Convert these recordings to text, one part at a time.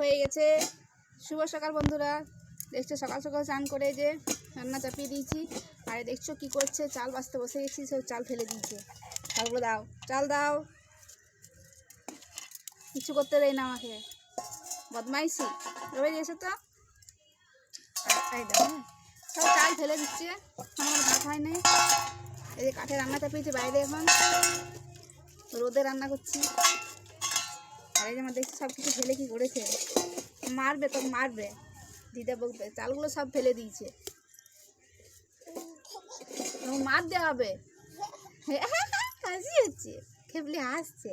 হয়ে গেছে। শুভ সকাল বন্ধুরা, দেখছো সকাল সকাল চান করে যে রান্না চাপিয়ে দিয়েছি। আর দেখছো কি করছে, চাল বাছতে বসে গেছি, সব চাল ফেলে দিয়েছে। তারপরে দাও চাল দাও, কিছু করতে দেয় না আমাকে, বদমাইশি রয়ে গেছে তো। দাও সব চাল ফেলে দিচ্ছে, আমার ভাত হয় নাই। এই যে কাঠে রান্না চাপিয়েছি বাইরে, এখন রোদে রান্না করছি। আর এই যে আমার দেখছি সব কিছু ফেলে কি করেছে, মারবে তো মারবে, দিদা বলবে। চালগুলো সব ফেলে দিয়েছে, মার দেওয়া হবে। হাসি হচ্ছে, খেপলি হাসছে।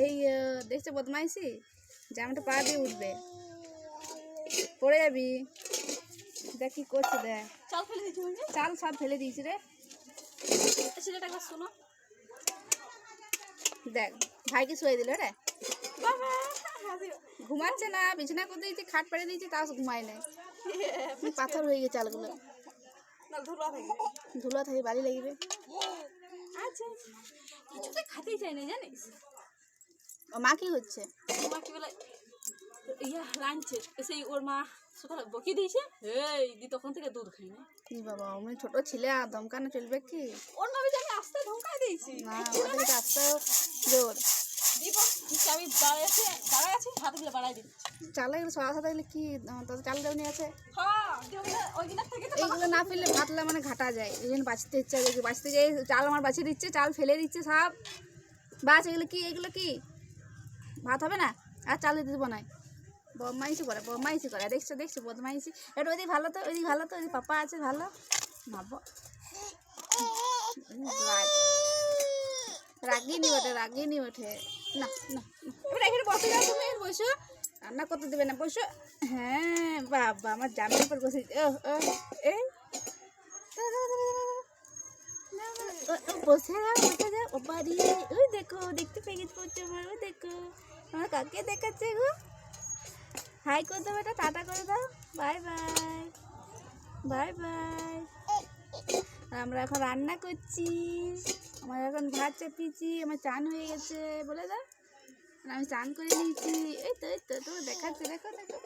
এই দেখছো বদমাইশি, জামাটা পা দিয়ে উঠবে, পড়ে যাবি। দেখ কি করছে, দেখ চাল ফেলে দিয়েছি, চাল সব ফেলে দিয়েছি রে। সেটা একবার শোনো। দেখ ভাইকে শুয়ে দিল রে, বাবা ঘুমাচ্ছে না, বিছানা করে দিয়েছি, খাট পেড়ে দিয়েছি, তাও ঘুমায় নাই। পাথর হয়ে গেছে চালগুলো, ধুলা থাকে বালি লাগবে। আচ্ছা কিছুতে খাতেই চাই না জানিস। ও মা কি হচ্ছে, মা কি বলে ইয়া লাঞ্চে সেই ওর মা সকালে বকে দিয়েছে, এই দি তখন থেকে দুধ খাই না। বাবা আমি ছোট ছেলে, আর ধমকানো চলবে কি? ওর মা আমি আসতে ধমকাই দিয়েছি না, ওদেরকে আসতে জোর। আমি দাঁড়ায় আছি, হাতগুলো বাড়াই দিচ্ছি। চালে এগুলো সরা সাথে গেলে কি তোদের চাল দেওয়া নিয়ে আছে। হ্যাঁ এইগুলো না ফেললে ভাতলা মানে ঘাটা যায়, এই জন্য বাঁচতে ইচ্ছা, বাঁচতে যাই চাল আমার বাঁচিয়ে দিচ্ছে, চাল ফেলে দিচ্ছে সব। বাস এগুলো কি, এগুলো কি ভাত হবে না? আর চাল দিতে দেবো না, বদমাইশি করে বদমাইশি করে। দেখছো দেখছো বদমাইশি। এটা ওইদিকে ভালো তো, ওইদিকে ভালো তো, ওইদিকে পাপা আছে ভালো ভাবো। রাগিনি ওঠে, রাগিনি ওঠে না। না এবার এখানে বসে যাও, তুমি বসো, রান্না করতে দেবে না, বসো। হ্যাঁ বাবা আমার জামের উপর বসে, এই বসে যাও বসে যাও। ও বাড়ি ওই দেখো, দেখতে পেয়ে গেছি পড়ছে আমার, ওই দেখো আমার কাকে দেখাচ্ছে গো। হাই করে দাও বেটা, টাটা করে দাও, বাই বাই বাই বাই। আমরা এখন রান্না করছি, আমার এখন ভাত চাপিয়েছি, আমার চান হয়ে গেছে বলে দাও। আমি চান করে নিয়েছি, এই তো এই তো তোমার দেখাচ্ছে, দেখো দেখো।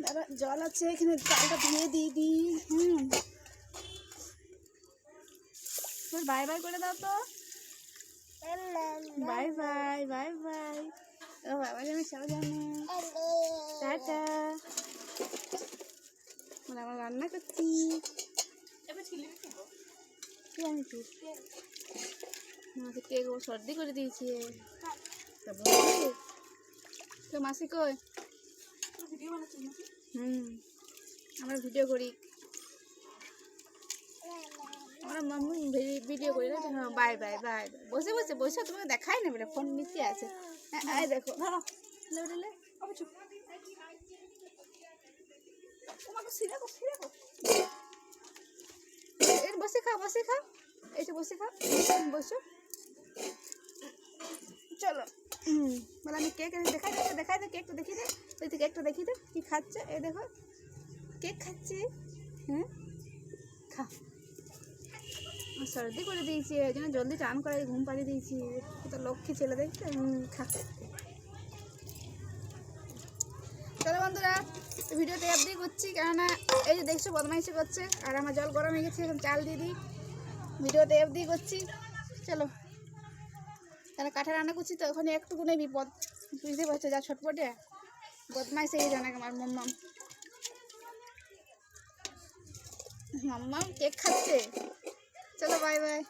দাদা জল আছে এখানে, চালটা ধুয়ে দিয়ে দিই। তোর বাই বাই করে দাও তো, বাই বাই বাই বাই। ও বাবা জানে সবাই জানে, টাটা। মানে আমরা রান্না করছি, কে গো সর্দি করে দিয়েছি। তো মাসি কই? আমরা ভিডিও করি, আমরা মাম্মু ভিডিও করি না। হ্যাঁ বাই বাই বাই। বসে বসে বসে তোমাকে দেখাই না বেটা, ফোন নিচে আছে। এই দেখো ধরো লে বসে খাও, বসে খাও, এই তো বসে খাও, বসো চলো। বলে আমি কেক দেখাই দে, দেখাই দে কেকটা, দেখি দে ওই তো কেকটা, দেখি দে কি খাচ্ছে। এই দেখো কেক খাচ্ছে। হ্যাঁ খা, সর্দি করে দিয়েছি, এই জন্য জলদি চান করে ঘুম পাড়িয়ে দিয়েছি। তো লক্ষ্মী ছেলে দেখতে, খা। চলো বন্ধুরা ভিডিওটা অবধি করছি, কেননা এই যে দেখছো বদমাইশি করছে, আর আমার জল গরম হয়ে গেছে, এখন চাল দিয়ে দিই। ভিডিওটা অবধি করছি, চলো। তাহলে কাঠে রান্না করছি তো, ওখানে একটুকু নেই বিপদ, বুঝতে পারছো, যা ছটপটে বদমাইশি এই জানে আমার মাম্মাম। মাম্মাম কেক খাচ্ছে, চলো বাই বাই।